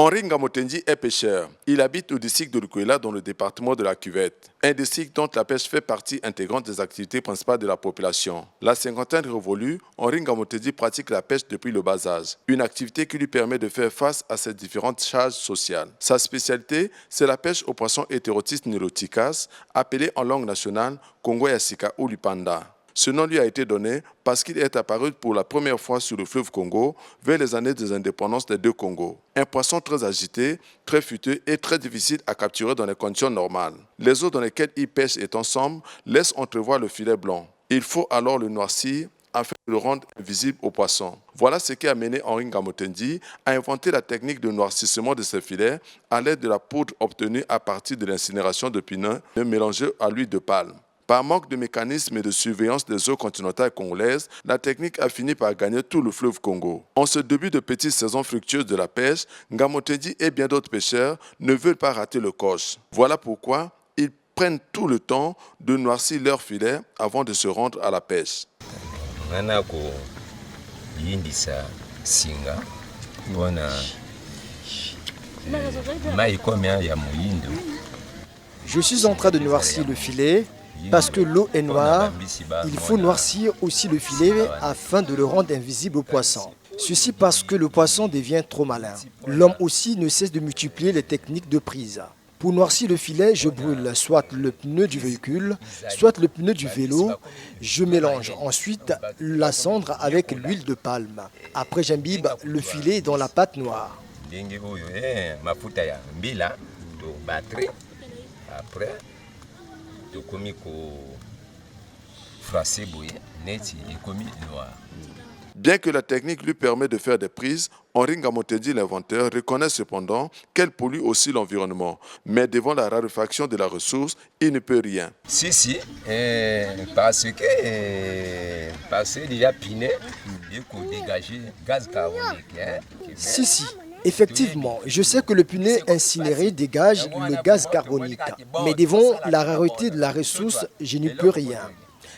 Henri Ngamotendi est pêcheur. Il habite au district de Lukwela dans le département de la Cuvette, un district dont la pêche fait partie intégrante des activités principales de la population. La cinquantaine révolue, Henri Ngamotendi pratique la pêche depuis le bas âge, une activité qui lui permet de faire face à ses différentes charges sociales. Sa spécialité, c'est la pêche aux poissons hétérotis neuroticas, appelés en langue nationale Congo Yassika ou Lupanda. Ce nom lui a été donné parce qu'il est apparu pour la première fois sur le fleuve Congo vers les années des indépendances des deux Congos. Un poisson très agité, très futeux et très difficile à capturer dans les conditions normales. Les eaux dans lesquelles il pêche étant sombres laissent entrevoir le filet blanc. Il faut alors le noircir afin de le rendre invisible aux poissons. Voilà ce qui a mené Henri Ngamotendi à inventer la technique de noircissement de ses filets à l'aide de la poudre obtenue à partir de l'incinération de pineux mélangée à l'huile de palme. Par manque de mécanisme et de surveillance des eaux continentales congolaises, la technique a fini par gagner tout le fleuve Congo. En ce début de petite saison fructueuse de la pêche, Ngamotendi et bien d'autres pêcheurs ne veulent pas rater le coche. Voilà pourquoi ils prennent tout le temps de noircir leurs filets avant de se rendre à la pêche. Je suis en train de noircir le filet. Parce que l'eau est noire, il faut noircir aussi le filet afin de le rendre invisible au poisson. Ceci parce que le poisson devient trop malin. L'homme aussi ne cesse de multiplier les techniques de prise. Pour noircir le filet, je brûle soit le pneu du véhicule, soit le pneu du vélo. Je mélange ensuite la cendre avec l'huile de palme. Après, j'imbibe le filet dans la pâte noire. Bien que la technique lui permet de faire des prises, Henri Ngamotendi, l'inventeur, reconnaît cependant qu'elle pollue aussi l'environnement. Mais devant la raréfaction de la ressource, il ne peut rien. Si, parce que déjà piné, il faut dégager gaz carbonique. Si. Effectivement, je sais que le punet incinéré dégage le gaz carbonique. Mais devant la rareté de la ressource, je n'y peux rien.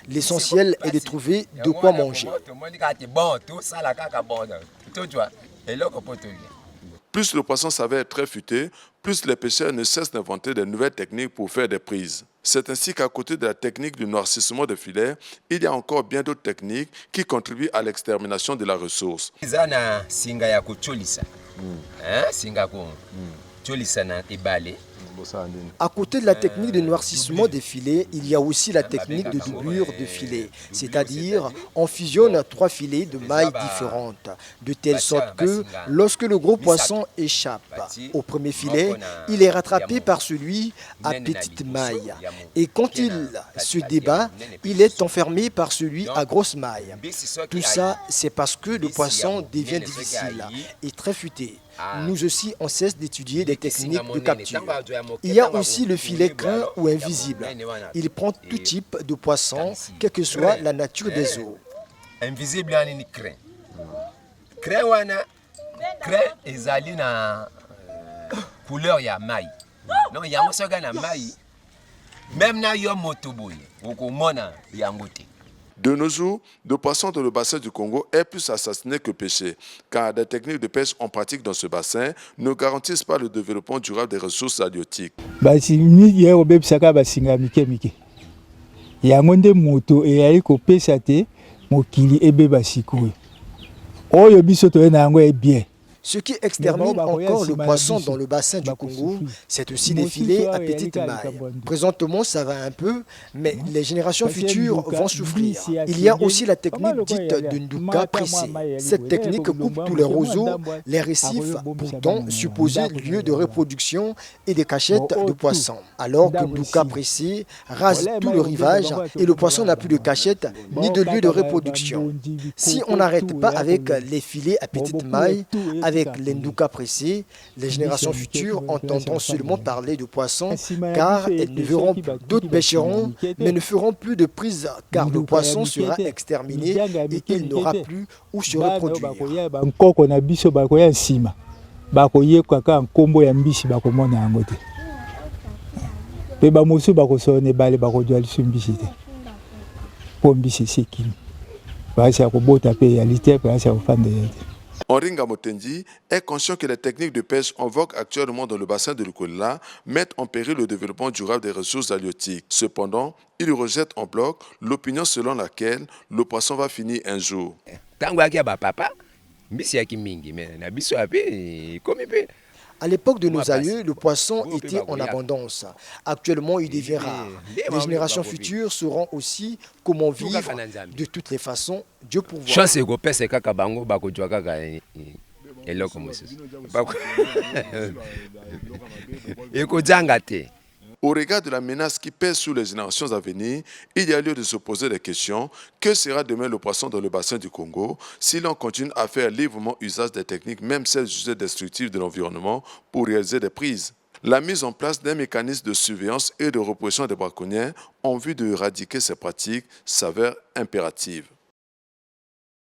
L'essentiel est de trouver de quoi manger. Plus le poisson s'avère très futé, plus les pêcheurs ne cessent d'inventer de nouvelles techniques pour faire des prises. C'est ainsi qu'à côté de la technique du noircissement de filets, il y a encore bien d'autres techniques qui contribuent à l'extermination de la ressource. À côté de la technique de noircissement des filets, il y a aussi la technique de doublure de filets, c'est-à-dire on fusionne 3 filets de mailles différentes, de telle sorte que lorsque le gros poisson échappe au premier filet, il est rattrapé par celui à petite maille. Et quand il se débat, il est enfermé par celui à grosse maille. Tout ça, c'est parce que le poisson devient difficile et très futé. Nous aussi, on cesse d'étudier des techniques de capture. Il y a aussi le filet craint ou invisible. Il prend tout type de poisson, quelle que soit la nature des eaux. Invisible, il craint. Craint, ezali na couleur ya maille. Non, il y a un seul na maille. Même na yo motoboy, okomona yangote. De nos jours, le poisson dans le bassin du Congo est plus assassiné que pêché, car des techniques de pêche en pratique dans ce bassin ne garantissent pas le développement durable des ressources halieutiques. Ce qui extermine encore le poisson dans le bassin du Congo, c'est aussi les filets à petite maille. Présentement, ça va un peu, mais les générations futures vont souffrir. Il y a aussi la technique dite de Nduka pressé. Cette technique coupe tous les roseaux, les récifs, pourtant supposés lieu de reproduction et des cachettes de poissons. Alors que Nduka pressé rase tout le rivage et le poisson n'a plus de cachette ni de lieu de reproduction. Si on n'arrête pas avec les filets à petite maille, avec les Nduka pressés, les générations futures entendront seulement parler de poissons car elles ne verront d'autres pêcheront mais ne feront plus de prise car le poisson sera exterminé et qu'il n'aura plus où se reproduire. Henri Ngamotendi est conscient que les techniques de pêche en vogue actuellement dans le bassin de Lukolela mettent en péril le développement durable des ressources halieutiques. Cependant, il rejette en bloc l'opinion selon laquelle le poisson va finir un jour. À l'époque de nos aïeux, le poisson était en abondance. Actuellement, il devient rare. Les générations futures sauront aussi comment vivre de toutes les façons. Dieu pourvoit. Au regard de la menace qui pèse sur les générations à venir, il y a lieu de se poser des questions. Que sera demain le poisson dans le bassin du Congo si l'on continue à faire librement usage des techniques, même celles jugées destructives de l'environnement, pour réaliser des prises? La mise en place d'un mécanisme de surveillance et de répression des braconniers en vue de éradiquer ces pratiques s'avère impérative.